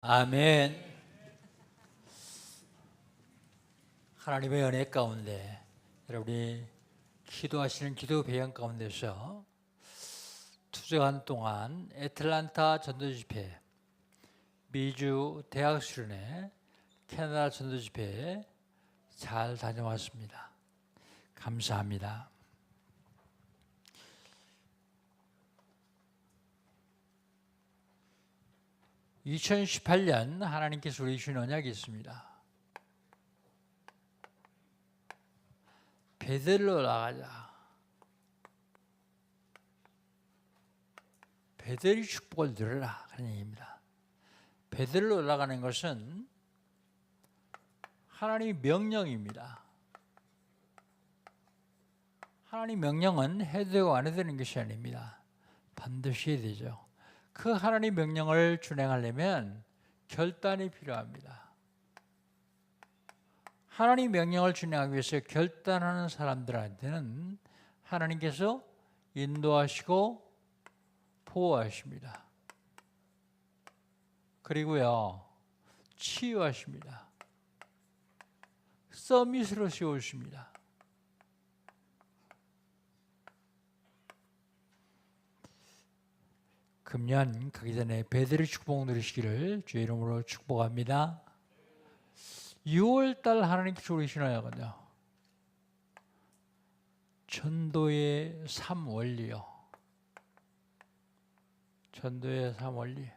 아멘. 하나님의 은혜 가운데 여러분이 기도하시는 기도 배경 가운데서 2주간 동안 애틀란타 전도집회, 미주 대학 수련회, 캐나다 전도집회에 잘 다녀왔습니다. 감사합니다. (2018년) 하나님께서 우리 주신 언약이 있습니다. 베들로 나가자. 베들의 축복을 누려라 하는 얘기입니다. 베들로 나가는 것은 하나님의 명령입니다. 하나님 명령은 해도 되고 안 해도 되는 것이 아닙니다. 반드시 해야 되죠. 그 하나님 명령을 준행하려면 결단이 필요합니다. 하나님 명령을 준행하기 위해서 결단하는 사람들한테는 하나님께서 인도하시고 보호하십니다. 그리고요, 치유하십니다. 서밋으로 세우십니다. 금년 가기 전에 베들의 축복 누리시기를 주의 이름으로 축복합니다. 6월달 하나님께서 우리 신앙하거든요. 전도의 3원리요. 전도의 3원리.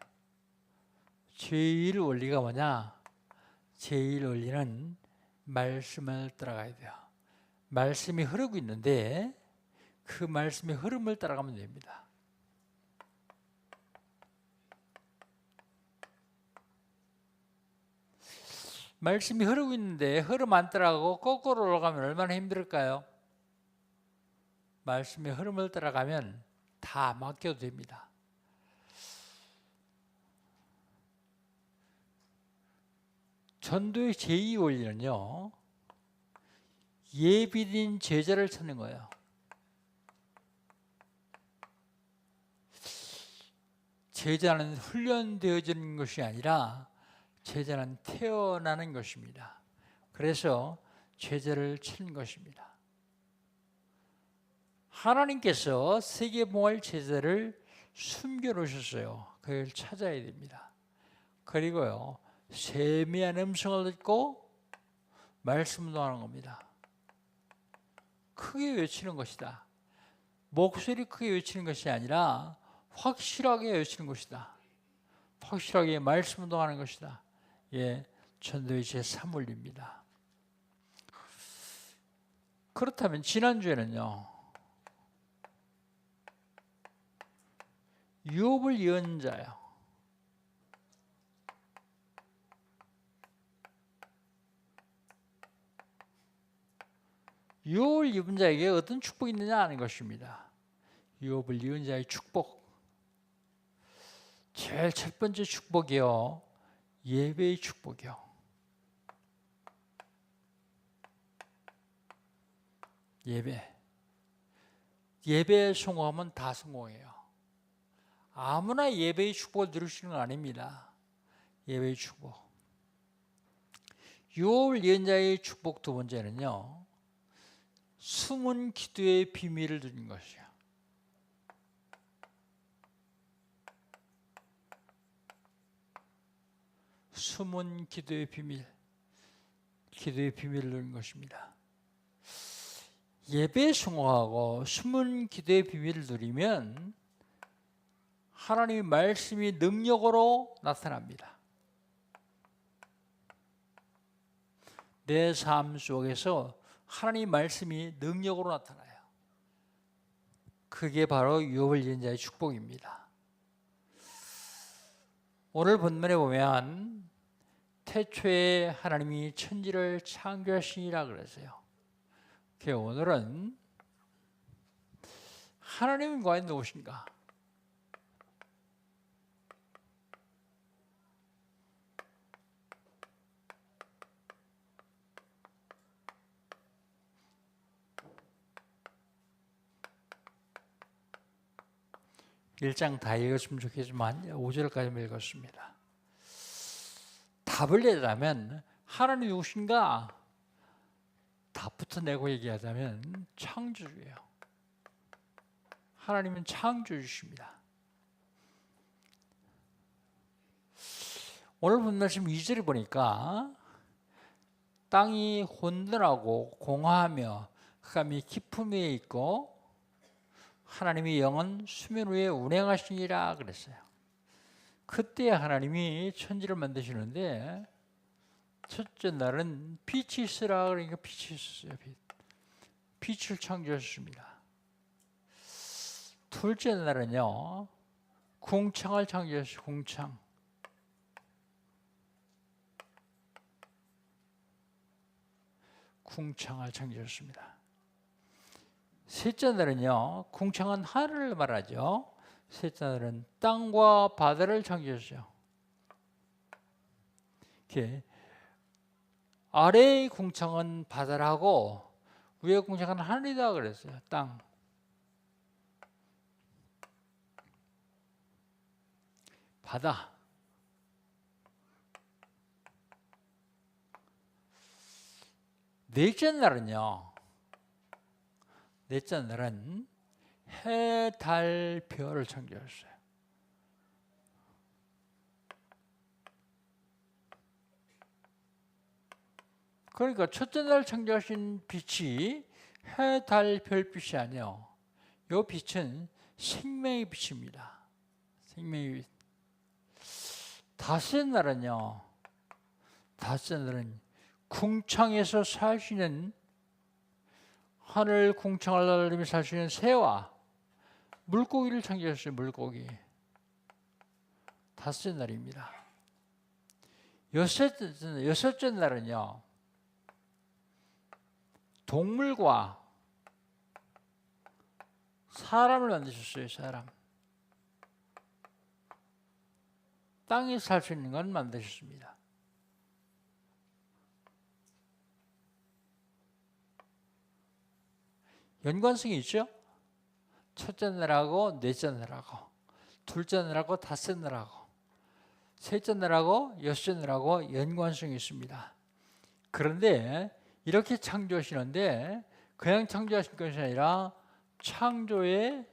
제일 원리가 뭐냐? 제일 원리는 말씀을 따라가야 돼요. 말씀이 흐르고 있는데 그 말씀의 흐름을 따라가면 됩니다. 말씀이 흐르고 있는데 흐름 안 따라가고 거꾸로 올라가면 얼마나 힘들까요? 말씀의 흐름을 따라가면 다 맡겨도 됩니다. 전도의 제2원리는요, 예비된 제자를 찾는 거예요. 제자는 훈련되어지는 것이 아니라 제자는 태어나는 것입니다. 그래서 제자를 찾는 것입니다. 하나님께서 세계봉할 제자를 숨겨놓으셨어요. 그걸 찾아야 됩니다. 그리고요, 세미한 음성을 듣고 말씀도 하는 겁니다. 크게 외치는 것이다. 목소리 크게 외치는 것이 아니라 확실하게 외치는 것이다. 확실하게 말씀도 하는 것이다. 예, 전도의 제3원리입니다. 그렇다면 지난주에는요, 유업을 이은 자요. 유업을 입은 자에게 어떤 축복이 있느냐 하는 것입니다. 유업을 이은 자의 축복. 제일 첫 번째 축복이요, 예배의 축복이요. 예배에 성공하면 다 성공해요. 아무나 예배의 축복을 누리시는 건 아닙니다. 예배의 축복. 유업을 이은 자의 축복 두 번째는요, 숨은 기도의 비밀을 누리는 것이요. 숨은 기도의 비밀, 기도의 비밀을 누리는 것입니다. 예배에 성공하고 숨은 기도의 비밀을 누리면 하나님의 말씀이 능력으로 나타납니다. 내 삶 속에서 하나님의 말씀이 능력으로 나타나요. 그게 바로 유업을 이은 자의 축복입니다. 오늘 본문에 보면 태초에 하나님이 천지를 창조하시니라 그랬어요. 오늘은 하나님은 과연 누구신가? 일장 다 읽었으면 좋겠지만 5절까지 읽었습니다. 답을 내자면 하나님이 누구신가? 답부터 내고 얘기하자면 창조주예요. 하나님은 창조주십니다. 오늘 본 말씀 2절에 보니까 땅이 혼돈하고 공허하며 흑암이 깊음 위에 있고 하나님의 영은 수면 위에 운행하시니라 그랬어요. 그때 하나님이 천지를 만드시는데 첫째 날은 빛이 있으라 그러니까 빛이 있었어요. 빛을 창조하셨습니다. 둘째 날은요, 궁창을 창조하셨어요. 궁창. 궁창을 창조하셨습니다. 셋째 날은요, 궁창은 하늘을 말하죠. 셋째 날은 땅과 바다를 창조하셨어요. 이렇게 아래의 궁창은 바다라고 위의 궁창은 하늘이다 그랬어요. 땅. 바다. 넷째 날은요. 넷째 날은 해, 달, 별을 창조했어요. 그러니까 첫째 날 창조하신 빛이 해, 달, 별빛이 아니요. 이 빛은 생명의 빛입니다. 생명의 빛. 다섯째 날은요. 다섯째 날은 궁창에서 사시는 하늘 궁창을 날리며 살 수 있는 새와 물고기를 창조했어요. 물고기. 다섯째 날입니다. 여섯째 날은요. 동물과 사람을 만드셨어요. 사람. 땅에 살 수 있는 건 만드셨습니다. 연관성이 있죠? 첫째 날하고 넷째 날하고 둘째 날하고 다섯째 날하고 셋째 날하고 여섯째 날하고 연관성이 있습니다. 그런데 이렇게 창조하시는데 그냥 창조하신 것이 아니라 창조의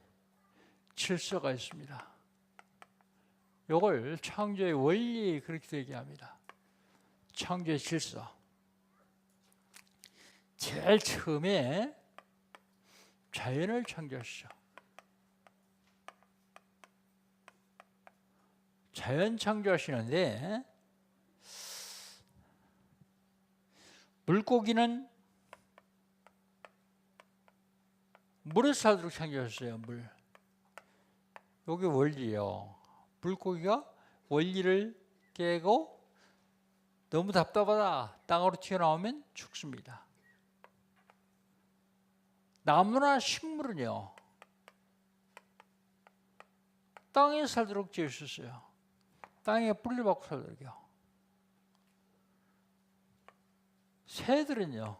질서가 있습니다. 이걸 창조의 원리 그렇게 얘기합니다. 창조의 질서. 제일 처음에 자연을 창조하시죠. 자연 창조하시는데 물고기는 물에 살도록 창조하셨어요. 물. 이게 원리예요. 물고기가 원리를 깨고 너무 답답하다 땅으로 튀어나오면 죽습니다. 나무나 식물은요. 땅에 살도록 지으셨어요. 땅에 뿌리를 박고 살도록요. 새들은요.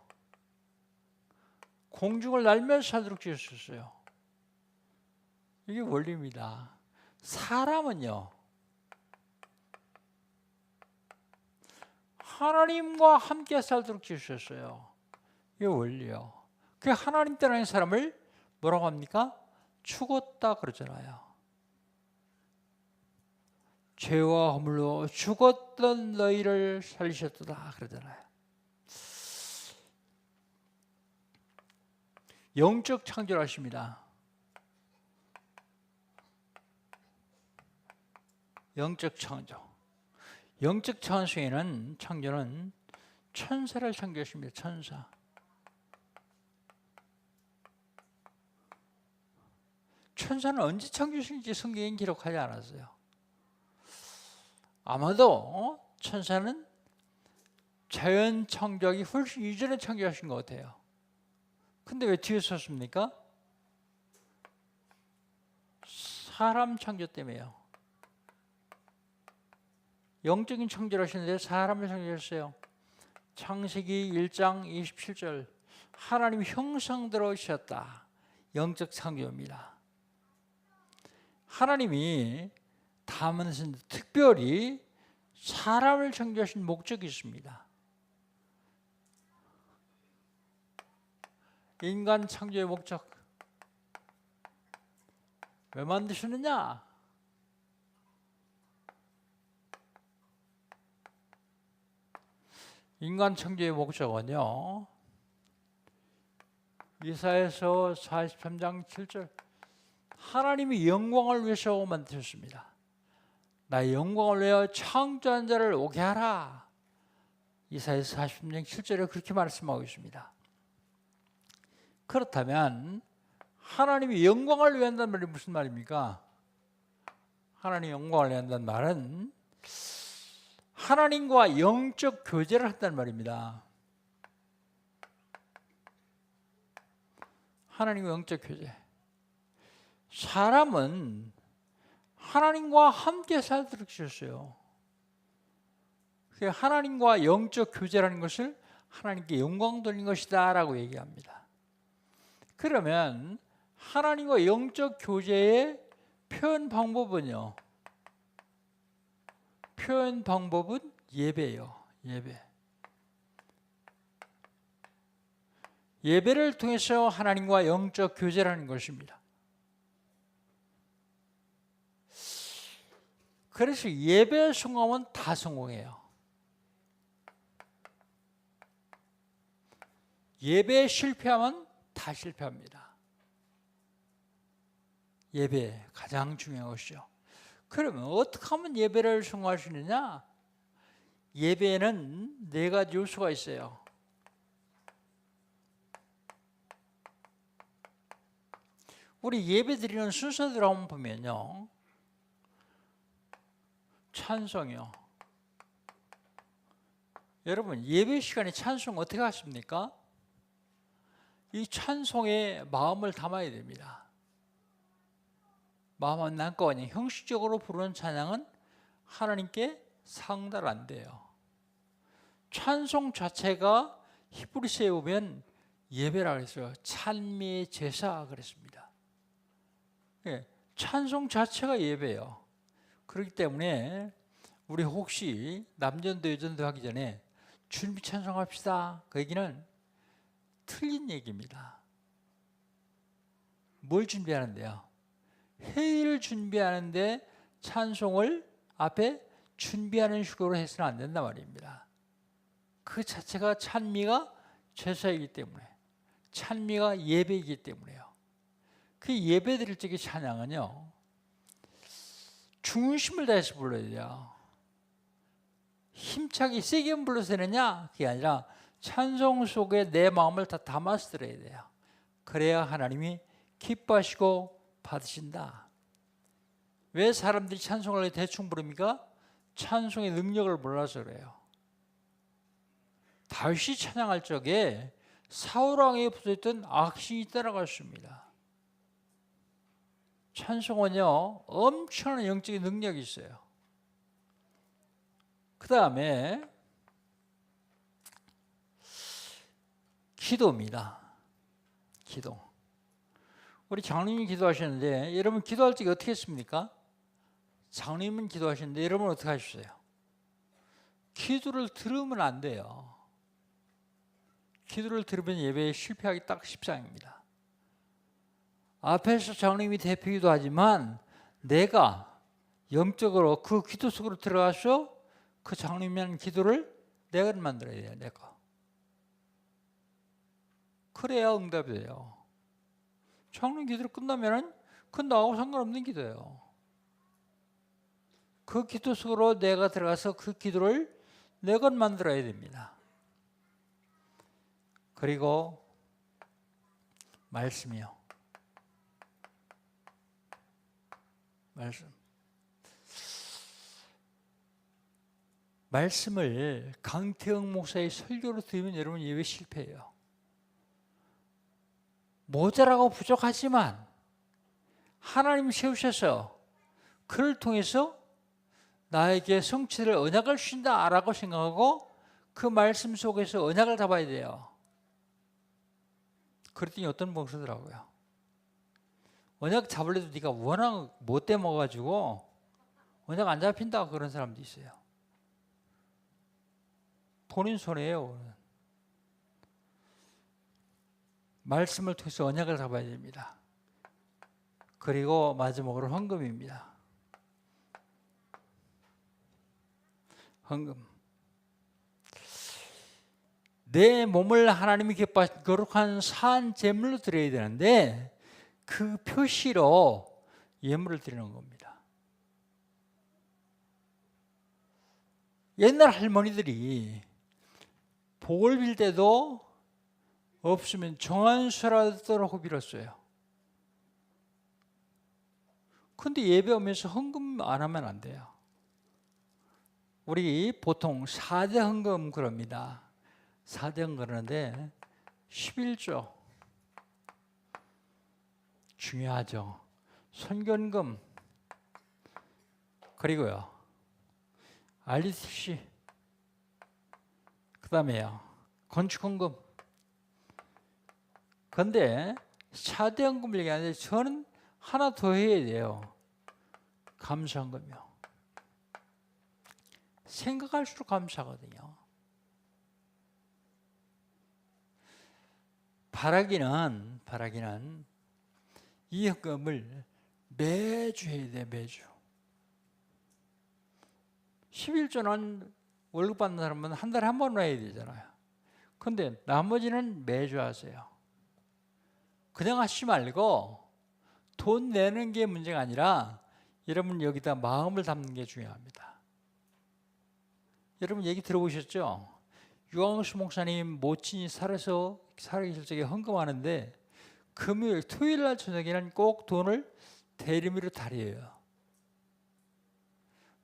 공중을 날며 살도록 지으셨어요. 이게 원리입니다. 사람은요. 하나님과 함께 살도록 지으셨어요. 이게 원리요. 그 하나님 떠난 사람을 뭐라고 합니까? 죽었다 그러잖아요. 죄와 허물로 죽었던 너희를 살리셨다 그러잖아요. 영적 창조를 하십니다. 영적 창조. 영적 창조는 천사를 창조하십니다. 천사. 천사는 언제 창조하신지 성경에 기록하지 않았어요. 아마도 천사는 자연 창조하기 훨씬 이전에 창조하신 것 같아요. 근데 왜 뒤에 썼습니까? 사람 창조 때문에요. 영적인 창조를 하시는데 사람을 창조했어요. 창세기 1장 27절 하나님 형상대로 하셨다. 영적 창조입니다. 하나님이 다음은 특별히 사람을 창조하신 목적이 있습니다. 인간 창조의 목적. 왜 만드시느냐? 인간 창조의 목적은요, 이사야서 43장 7절, 하나님이 영광을 위해서 만드셨습니다. 나의 영광을 위하여 창조한 자를 오게 하라. 이사야서 43장 7절에 그렇게 말씀하고 있습니다. 그렇다면 하나님이 영광을 위한다는 말이 무슨 말입니까? 하나님 영광을 위한다는 말은 하나님과 영적 교제를 한다는 말입니다. 하나님과 영적 교제. 사람은 하나님과 함께 살도록 주셨어요. 하나님과 영적 교제라는 것을 하나님께 영광 돌린 것이다 라고 얘기합니다. 그러면 하나님과 영적 교제의 표현 방법은요, 표현 방법은 예배예요. 예배를 통해서 하나님과 영적 교제라는 것입니다. 그래서 예배 성공하면 다 성공해요. 예배에 실패하면 다 실패합니다. 예배 가장 중요한 것이죠. 그러면 어떻게 하면 예배를 성공할 수 있느냐? 예배에는 4가지 요소가 있어요. 우리 예배 드리는 순서대로 한번 보면요, 찬송이요. 여러분, 예배 시간에 찬송 어떻게 하십니까? 이 찬송에 마음을 담아야 됩니다. 마음 안 담고 그냥 형식적으로 부르는 찬양은 하나님께 상달 안 돼요. 찬송 자체가 히브리서에 보면 예배라 그랬어요. 찬미의 제사 그랬습니다. 예, 찬송 자체가 예배예요. 그렇기 때문에 우리 혹시 남전도 여전도 하기 전에 준비 찬송합시다, 그 얘기는 틀린 얘기입니다. 뭘 준비하는데요? 회의를 준비하는데 찬송을 앞에 준비하는 식으로 해서는 안 된단 말입니다. 그 자체가 찬미가 제사이기 때문에, 찬미가 예배이기 때문에요. 그 예배 드릴 적의 찬양은요, 중심을 다해서 불러야 돼요. 힘차게 세게 불러서 되느냐? 그게 아니라 찬송 속에 내 마음을 다 담아서 들어야 돼요. 그래야 하나님이 기뻐하시고 받으신다. 왜 사람들이 찬송을 대충 부릅니까? 찬송의 능력을 몰라서 그래요. 다윗이 찬양할 적에 사울왕에게 붙어있던 악신이 따라갔습니다. 찬송은요, 엄청난 영적인 능력이 있어요. 그 다음에 기도입니다. 기도. 우리 장로님이 기도하시는데 여러분 기도할 때 어떻게 했습니까? 장로님은 기도하시는데 여러분은 어떻게 하셨어요? 기도를 들으면 안 돼요. 기도를 들으면 예배에 실패하기 딱 십상입니다. 앞에서 장로님이 대표기도 하지만 내가 영적으로 그 기도 속으로 들어가서 그 장로님이 하는 기도를 내가 만들어야 돼요. 내가. 그래야 응답이 돼요. 장로님 기도를 끝나면 그건 나하고 상관없는 기도예요. 그 기도 속으로 내가 들어가서 그 기도를 내가 만들어야 됩니다. 그리고 말씀이요. 말씀을 강태영 목사의 설교로 들으면 여러분 예배 실패해요. 모자라고 부족하지만 하나님 세우셔서 그를 통해서 나에게 성취를 언약을 주신다라고 생각하고 그 말씀 속에서 언약을 잡아야 돼요. 그랬더니 어떤 목사더라고요. 언약 잡으려도 네가 워낙 못돼 먹어가지고 언약 안 잡힌다 그런 사람도 있어요. 본인 손해예요. 말씀을 통해서 언약을 잡아야 됩니다. 그리고 마지막으로 헌금입니다. 헌금. 내 몸을 하나님이 기뻐하신 거룩한 산 제물로 드려야 되는데 그 표시로 예물을 드리는 겁니다. 옛날 할머니들이 복을 빌 때도 없으면 정한수라도 떠놓고 빌었어요. 근데 예배 오면서 헌금 안 하면 안 돼요. 우리 보통 4대 헌금 그럽니다. 4대 헌금 그러는데 11조 중요하죠. 선견금 그리고요 RDC 그 다음에요 건축헌금. 그런데 4대 헌금을 얘기하는데 저는 하나 더 해야 돼요. 감사헌금이요. 생각할수록 감사하거든요. 바라기는 이 헌금을 매주 해야 돼. 매주. 11조는 월급 받는 사람은 한 달에 한 번 해야 되잖아요. 근데 나머지는 매주 하세요. 그냥 하시지 말고 돈 내는 게 문제가 아니라 여러분 여기다 마음을 담는 게 중요합니다. 여러분 얘기 들어보셨죠? 유광수 목사님 모친이 살아계실 적에 헌금하는데 금요일, 토요일 날 저녁에는 꼭 돈을 대리미로 달여요.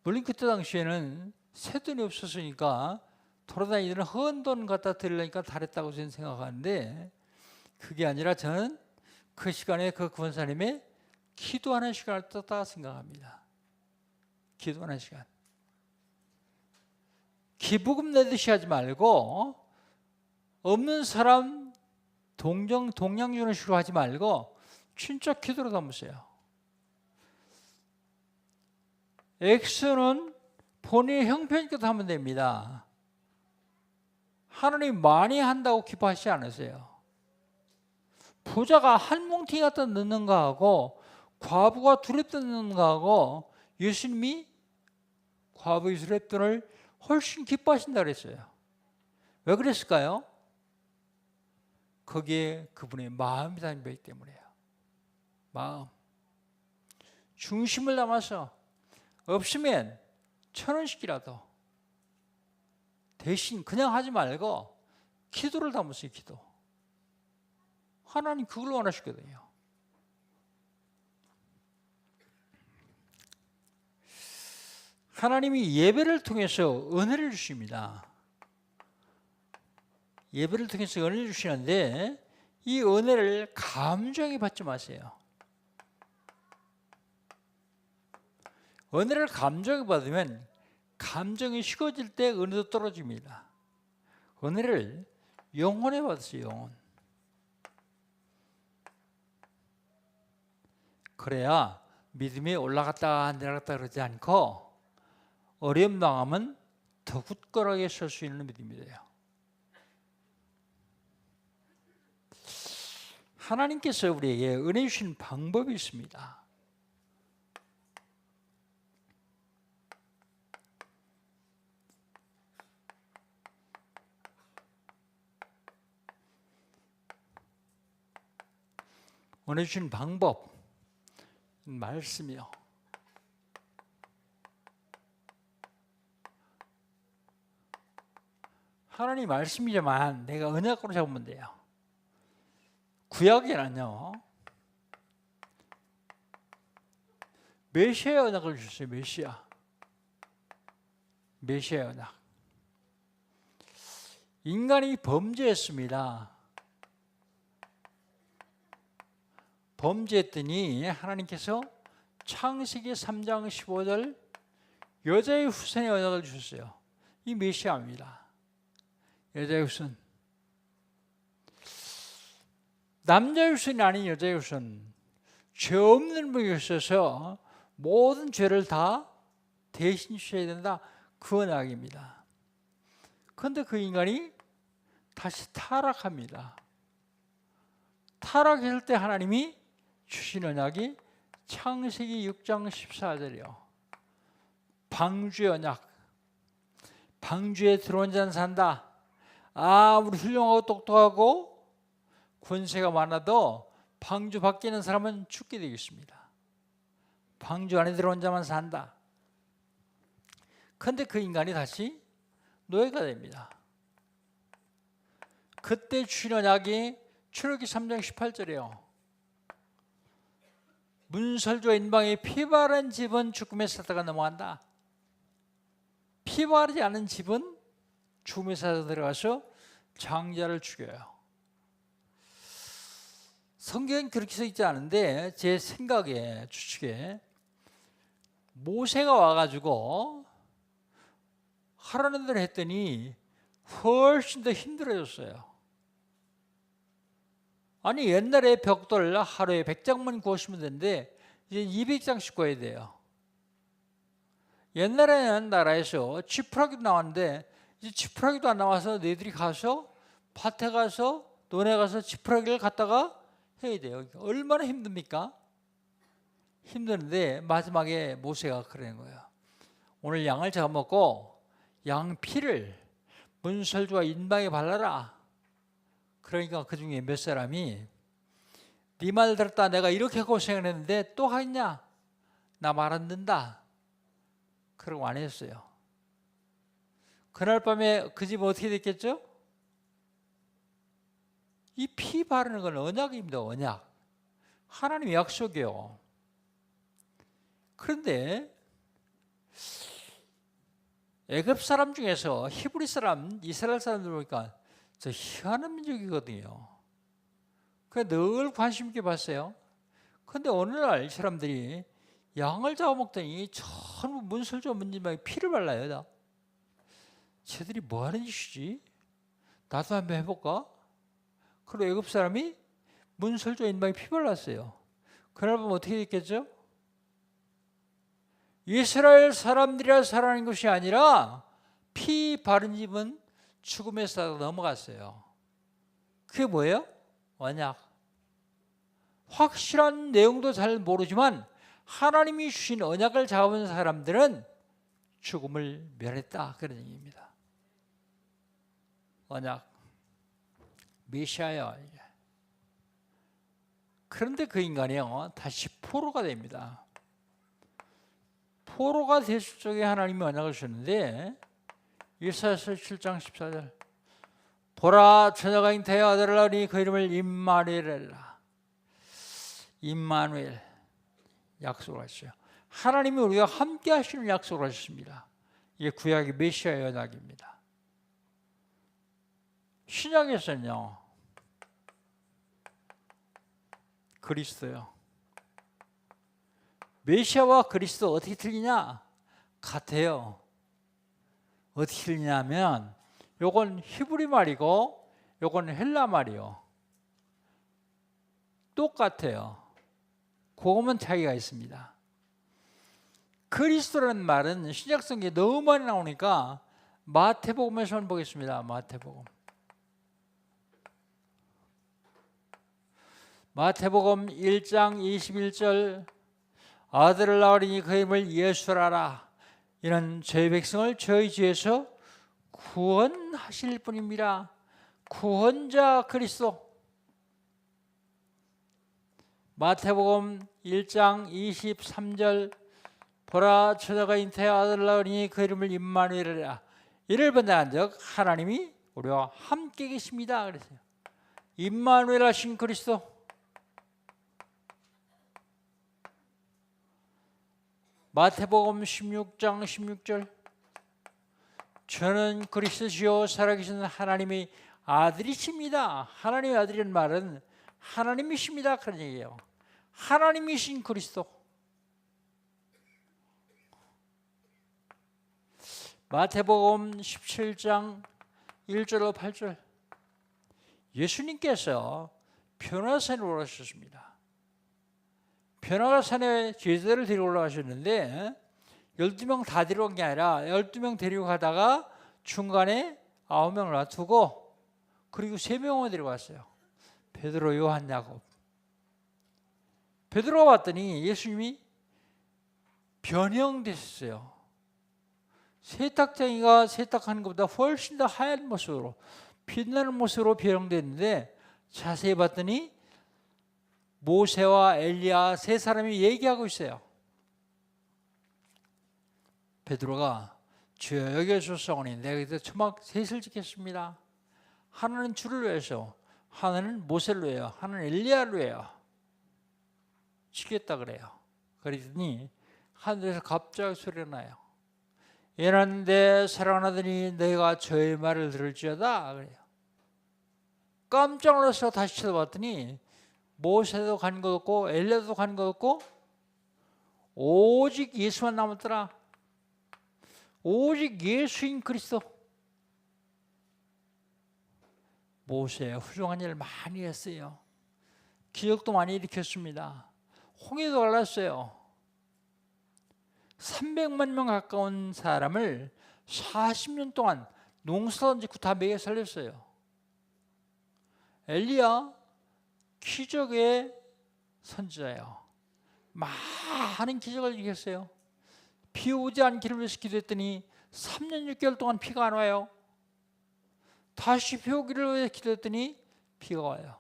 물론 그때 당시에는 새 돈이 없었으니까 돌아다니는 헌 돈 갖다 드리려니까 달했다고 저는 생각하는데 그게 아니라 저는 그 시간에 그 권사님의 기도하는 시간을 떴다 생각합니다. 기도하는 시간. 기부금 내듯이 하지 말고 없는 사람 동양 주는 식으로 하지 말고 진짜 기도로 담으세요. 액수는 본인의 형편껏 하면 됩니다. 하나님 많이 한다고 기뻐하시지 않으세요. 부자가 한 뭉탱이 갖다 넣는 거하고 과부가 두랩돈 넣는 거하고 예수님이 과부의 두랩돈을 훨씬 기뻐하신다 그랬어요. 왜 그랬을까요? 거기에 그분의 마음이 담겨있기 때문이에요. 마음. 중심을 담아서 없으면 1,000원씩이라도 대신 그냥 하지 말고 기도를 담으세요. 기도. 하나님 그걸 원하시거든요. 하나님이 예배를 통해서 은혜를 주십니다. 예배를 통해서 은혜를 주시는데 이 은혜를 감정히 받지 마세요. 은혜를 감정히 받으면 감정이 식어질 때 은혜도 떨어집니다. 은혜를 영혼에 받으세요. 영혼. 그래야 믿음이 올라갔다 내려갔다 그러지 않고 어려움 당하면 더 굳건하게 설 수 있는 믿음이 돼요. 하나님께서 우리에게 은혜 주신 방법이 있습니다. 은혜 주신 방법 말씀이요. 하나님 말씀이지만 내가 언약으로 잡으면 돼요. 구약에는요 메시아 언약을 주셨어요. 메시아 언약. 인간이 범죄했습니다. 범죄했더니 하나님께서 창세기 3장 15절 여자의 후손의 언약을 주셨어요. 이 메시아입니다. 여자의 후손. 남자의 후손이 아닌 여자의 후손. 죄 없는 분이 있어서 모든 죄를 다 대신 주셔야 된다. 그 언약입니다. 그런데 그 인간이 다시 타락합니다. 타락했을 때 하나님이 주신 언약이 창세기 6장 14절이요. 방주의 언약. 방주에 들어온 자는 산다. 우리 훌륭하고 똑똑하고 권세가 많아도 방주 밖에 있는 사람은 죽게 되겠습니다. 방주 안에 들어온 자만 산다. 그런데 그 인간이 다시 노예가 됩니다. 그때 주신 언약이 출애굽기 3장 18절이에요. 문설주와 인방에 피 바른 집은 죽음의 사자가 넘어간다. 피 바르지 않은 집은 죽음의 사자가 들어가서 장자를 죽여요. 성경엔 그렇게 써 있지 않은데 제 생각에 추측에 모세가 와가지고 하라는 대로 했더니 훨씬 더 힘들어졌어요. 아니 옛날에 벽돌 하루에 100장만 구웠으면 되는데 이제 200장씩 구워야 돼요. 옛날에는 나라에서 지푸라기도 나왔는데 이제 지푸라기도 안 나와서 너희들이 가서 밭에 가서 논에 가서 지푸라기를 갖다가 해야 돼요. 얼마나 힘듭니까? 힘드는데 마지막에 모세가 그러는 거예요. 오늘 양을 잡아먹고 양 피를 문설주와 인방에 발라라. 그러니까 그 중에 몇 사람이 네 말 들었다. 내가 이렇게 고생을 했는데 또 하겠냐? 나 말 안 듣는다. 그러고 안 했어요. 그날 밤에 그 집 어떻게 됐겠죠? 이 피 바르는 건 언약입니다. 언약. 하나님의 약속이요. 그런데 애굽 사람 중에서 히브리 사람, 이스라엘 사람들 보니까 저 희한한 민족이거든요. 그래서 늘 관심 있게 봤어요. 그런데 어느 날 이 사람들이 양을 잡아먹더니 전부 문설주와 문지방에 피를 발라요. 쟤들이 뭐 하는 짓이지? 나도 한번 해볼까? 그리고 애굽 사람이 문설주와 인방에 피 발랐어요. 그날 밤 어떻게 됐겠죠? 이스라엘 사람들이라 살아난 것이 아니라 피 바른 집은 죽음의 사자가 넘어갔어요. 그게 뭐예요? 언약. 확실한 내용도 잘 모르지만 하나님이 주신 언약을 잡은 사람들은 죽음을 면했다. 그런 얘기입니다. 언약. 메시아야. 그런데 그 인간이요 다시 포로가 됩니다. 포로가 됐을 적에 하나님이 언약을 주셨는데 이사야서 7장 14절 보라 처녀가 잉태하여 아들을 낳으니 그 이름을 임마누엘이라. 임마누엘 약속을 하셨어요. 하나님이 우리가 함께 하시는 약속을 하셨습니다. 이게 구약의 메시아의 언약입니다. 신약에서는요 그리스도요. 메시아와 그리스도 어떻게 틀리냐? 같아요. 어떻게 틀리냐면 요건 히브리 말이고 요건 헬라 말이요. 똑같아요. 그것만 차이가 있습니다. 그리스도라는 말은 신약 성경에 너무 많이 나오니까 마태복음에서 한번 보겠습니다. 마태복음 1장 21절 아들을 낳으리니 그 이름을 예수라라. 이는 저희 백성을 저희 죄에서 구원하실 분입니다. 구원자 그리스도. 마태복음 1장 23절 보라 처자가 잉태하여 아들을 낳으니 그 이름을 임마누엘이라. 이를 번역한 적 하나님이 우리와 함께 계십니다. 그랬어요. 임마누엘 하신 그리스도. 마태복음 16장 16절 저는 그리스도시요 살아계신 하나님의 아들이십니다. 하나님의 아들이라는 말은 하나님이십니다. 그런 얘기예요. 하나님이신 그리스도. 마태복음 17장 1절로 8절 예수님께서 변화산으로 올라가셨습니다. 변화산에 제자들을 데리고 올라가셨는데 12명 다 데려간 게 아니라 12명 데리고 가다가 중간에 9명을 놔두고 그리고 3명을 데려왔어요. 베드로, 요한, 야곱. 베드로가 왔더니 예수님이 변형되셨어요. 세탁쟁이가 세탁하는 것보다 훨씬 더 하얀 모습으로, 빛나는 모습으로 변형됐는데 자세히 봤더니 모세와 엘리야 3사람이 얘기하고 있어요. 베드로가 주여 여기 오소서오니 내가 그때 초막 셋을 짓겠습니다. 하나는 주를 위해서, 하나는 모세를 위하여, 하나는 엘리야를 위하여 짓겠다 그래요. 그랬더니 하늘에서 갑자기 소리가 나요. 얘는 내 사랑하더니 내가 저의 말을 들을지어다 그래요. 깜짝 놀라서 다시 쳐다봤더니 모세도 가는 것 없고 엘리야도 가는 것 없고 오직 예수만 남았더라. 오직 예수인 그리스도. 모세 훌륭한 일을 많이 했어요. 기적도 많이 일으켰습니다. 홍해도 갈랐어요. 300만 명 가까운 사람을 40년 동안 농사 짓고 다 먹여 살렸어요. 엘리야 기적의 선지자예요. 많은 기적을 일으켰어요. 비 오지 않기를 위해서 기도했더니 3년 6개월 동안 비가 안 와요. 다시 비 오기를 위해서 기도했더니 비가 와요.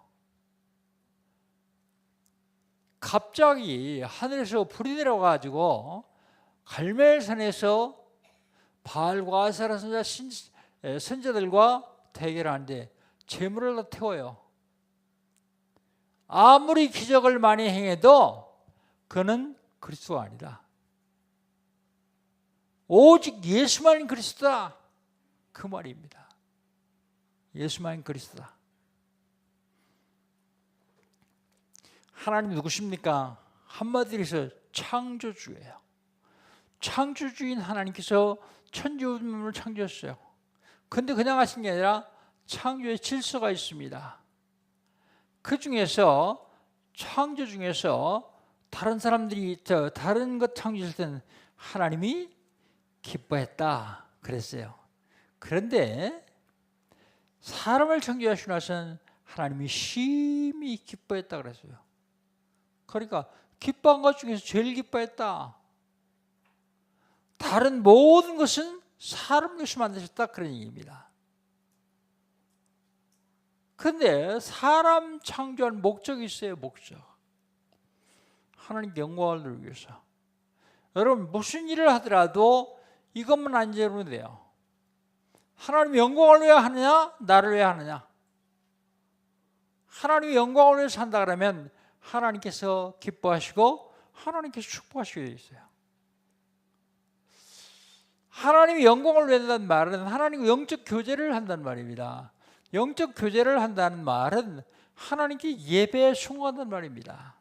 갑자기 하늘에서 불이 내려가지고 갈멜산에서 바알과 아세라 선지자들과 대결하는데 재물을 다 태워요. 아무리 기적을 많이 행해도 그는 그리스도가 아니다. 오직 예수만 그리스도다. 그 말입니다. 예수만 그리스도다. 하나님 누구십니까? 한마디로 해서 창조주예요. 창조주인 하나님께서 천지만물을 창조했어요. 그런데 그냥 하신 게 아니라 창조의 질서가 있습니다. 그 중에서 창조 중에서 다른 사람들이 다른 것 창조했을 때는 하나님이 기뻐했다 그랬어요. 그런데 사람을 창조하시고 나서는 하나님이 심히 기뻐했다 그랬어요. 그러니까 기뻐한 것 중에서 제일 기뻐했다. 다른 모든 것은 사람으로서 만드셨다 그런 얘기입니다. 그런데 사람 창조한 목적이 있어요. 목적. 하나님 영광을 누리기 위해서. 여러분 무슨 일을 하더라도 이것만 안 지르면 돼요. 하나님 영광을 왜 하느냐? 나를 왜 하느냐? 하나님 영광을 위해서 한다 그러면 하나님께서 기뻐하시고 하나님께서 축복하시게 되어 있어요. 하나님이 영광을 내는 말은 하나님과 영적 교제를 한다는 말입니다. 영적 교제를 한다는 말은 하나님께 예배에 순종한다는 말입니다.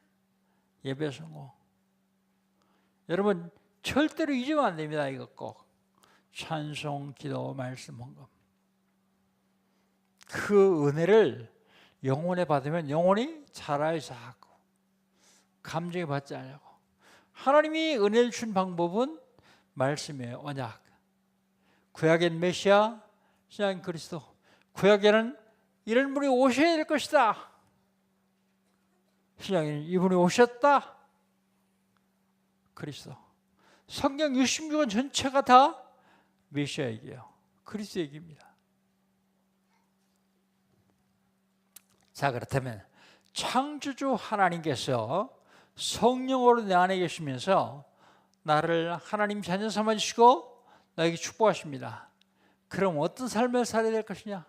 예배 순종. 여러분 절대로 잊으면 안 됩니다. 이거 꼭. 찬송, 기도, 말씀, 헌금. 그 은혜를 영혼에 받으면 영혼이 자라야 자고 감정에 받지 않냐고. 하나님이 은혜를 준 방법은 말씀이에요. 언약. 구약엔 메시아, 신약엔 그리스도. 구약에는 이런 분이 오셔야 될 것이다. 신약에는 이분이 오셨다. 그리스도. 성경 66권 전체가 다 메시아 얘기예요. 그리스도 얘기입니다. 자, 그렇다면 창조주 하나님께서 성령으로 내 안에 계시면서 나를 하나님 자녀 삼아주시고 나에게 축복하십니다. 그럼 어떤 삶을 살아야 될 것이냐?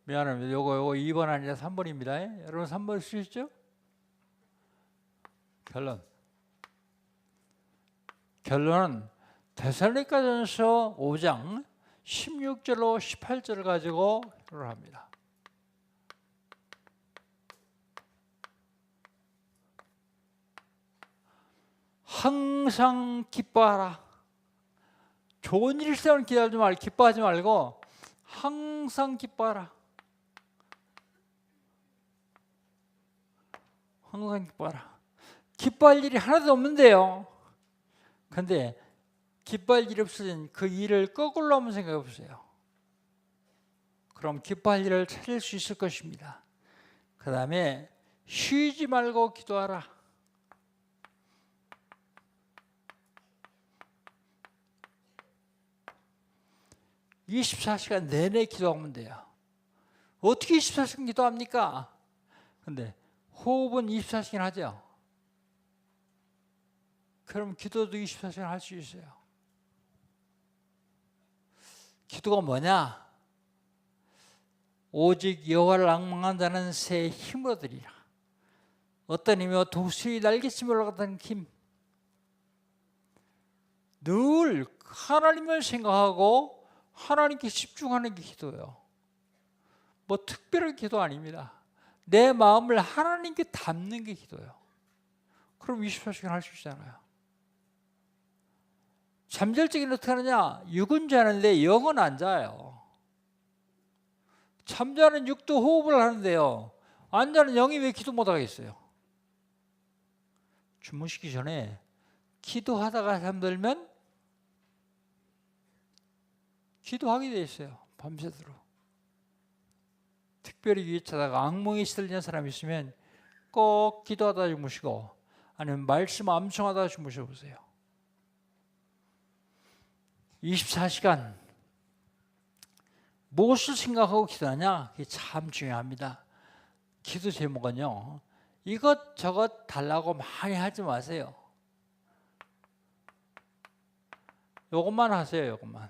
미안합니다. 요거 2번 아니라 3번입니다. 여러분 3번 쓰시죠? 결론은 데살로니가전서 5장 16절로 18절을 가지고 결론을 합니다. 항상 기뻐하라. 좋은 일 있을 때는 기도하지 말고 기뻐하지 말고 항상 기뻐하라. 항상 기뻐하라. 기뻐할 일이 하나도 없는데요. 그런데 기뻐할 일이 없으면 그 일을 거꾸로 한번 생각해 보세요. 그럼 기뻐할 일을 찾을 수 있을 것입니다. 그 다음에 쉬지 말고 기도하라. (24시간) 내내 기도하면 돼요. 어떻게 24시간 기도합니까? 근데 호흡은 24시간 하죠. 그럼 기도도 24시간 할 수 있어요. 기도가 뭐냐? 오직 여호와를 앙망한 자는 새의 힘을 얻으리라. 어떤 힘이요? 독수리 날개쯤 올라갔다는 힘. 늘 하나님을 생각하고 하나님께 집중하는 게 기도예요. 뭐 특별한 기도 아닙니다. 내 마음을 하나님께 담는 게 기도예요. 그럼 24시간 할 수 있잖아요. 잠잘 적에는 어떻게 하느냐? 육은 자는데 영은 안 자요. 잠자는 육도 호흡을 하는데요. 안 자는 영이 왜 기도 못 하겠어요? 주무시기 전에 기도하다가 잠들면 기도하게 돼 있어요. 밤새도록. 특별히 위에다가 악몽이 시들리는 사람이 있으면 꼭 기도하다 주무시고 아니면 말씀 암송하다 주무셔 보세요. 24시간 무엇을 생각하고 기도하냐? 그게 참 중요합니다. 기도 제목은요, 이것저것 달라고 많이 하지 마세요. 요것만 하세요. 요것만.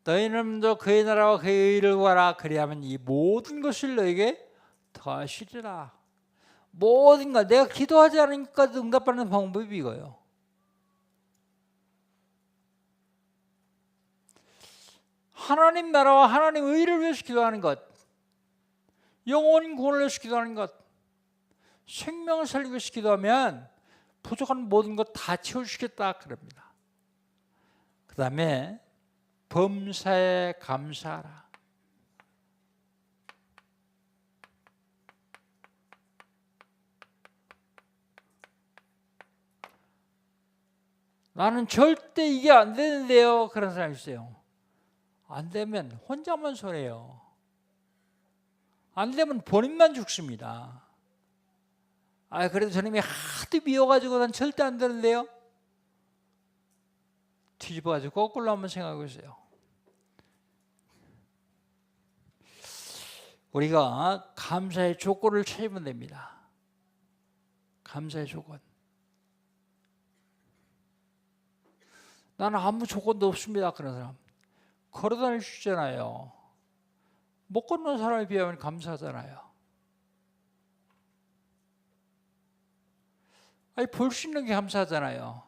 너희는 먼저 그의 나라와 그의 의를 구하라. 그리하면 이 모든 것을 너에게 더하시리라. 모든 것, 내가 기도하지 않으니까 응답받는 방법이 이거예요. 하나님 나라와 하나님 의를 위해서 기도하는 것, 영혼 구원을 위해서 기도하는 것, 생명을 살리기 위해서 기도하면 부족한 모든 것 다 채워주시겠다 그럽니다. 그 다음에 범사에 감사하라. 나는 절대 이게 안 되는데요. 그런 사람이 있어요. 안 되면 혼자만 손해요. 안 되면 본인만 죽습니다. 그래도 저놈이 하도 미워가지고 난 절대 안 되는데요. 뒤집어가지고 거꾸로 한번 생각하고 있어요. 우리가 감사의 조건을 찾으면 됩니다. 감사의 조건. 나는 아무 조건도 없습니다. 그런 사람. 걸어다닐 수 있잖아요. 못 걷는 사람에 비하면 감사하잖아요. 볼 수 있는 게 감사하잖아요.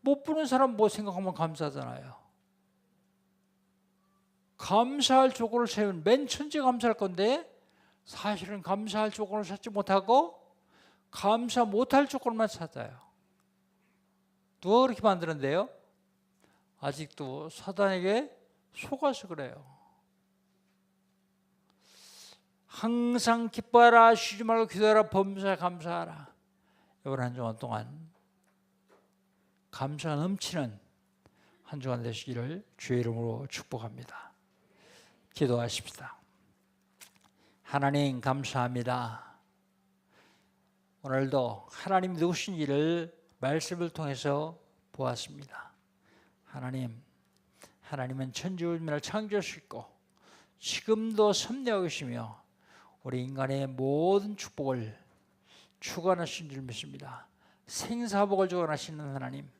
못 보는 사람 뭐 생각하면 감사하잖아요. 감사할 조건을 세운 맨 천지 감사할 건데 사실은 감사할 조건을 찾지 못하고 감사 못할 조건만 찾아요. 누가 그렇게 만드는데요? 아직도 사단에게 속아서 그래요. 항상 기뻐하라, 쉬지 말고 기도하라, 범사에 감사하라. 이번 한 주간 동안 감사가 넘치는 한 주간 되시기를 주의 이름으로 축복합니다. 기도하십시다. 하나님 감사합니다. 오늘도 하나님 누구신지를 말씀을 통해서 보았습니다. 하나님은 천지만물을 창조하시고 지금도 섭리하고 계시며 우리 인간의 모든 축복을 주관하신 줄 믿습니다. 생사복을 주관하시는 하나님,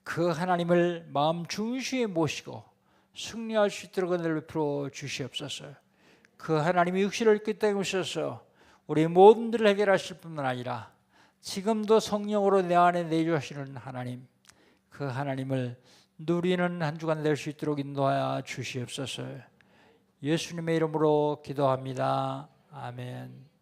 그 하나님을 마음 중심에 모시고 승리할 수 있도록 은혜를 베풀어 주시옵소서. 그 하나님이 육신을 입고 이 땅에 오셔서 우리 모든 일을 해결하실 뿐만 아니라 지금도 성령으로 내 안에 내주하시는 하나님, 그 하나님을 누리는 한 주간 될 수 있도록 인도하여 주시옵소서. 예수님의 이름으로 기도합니다. 아멘.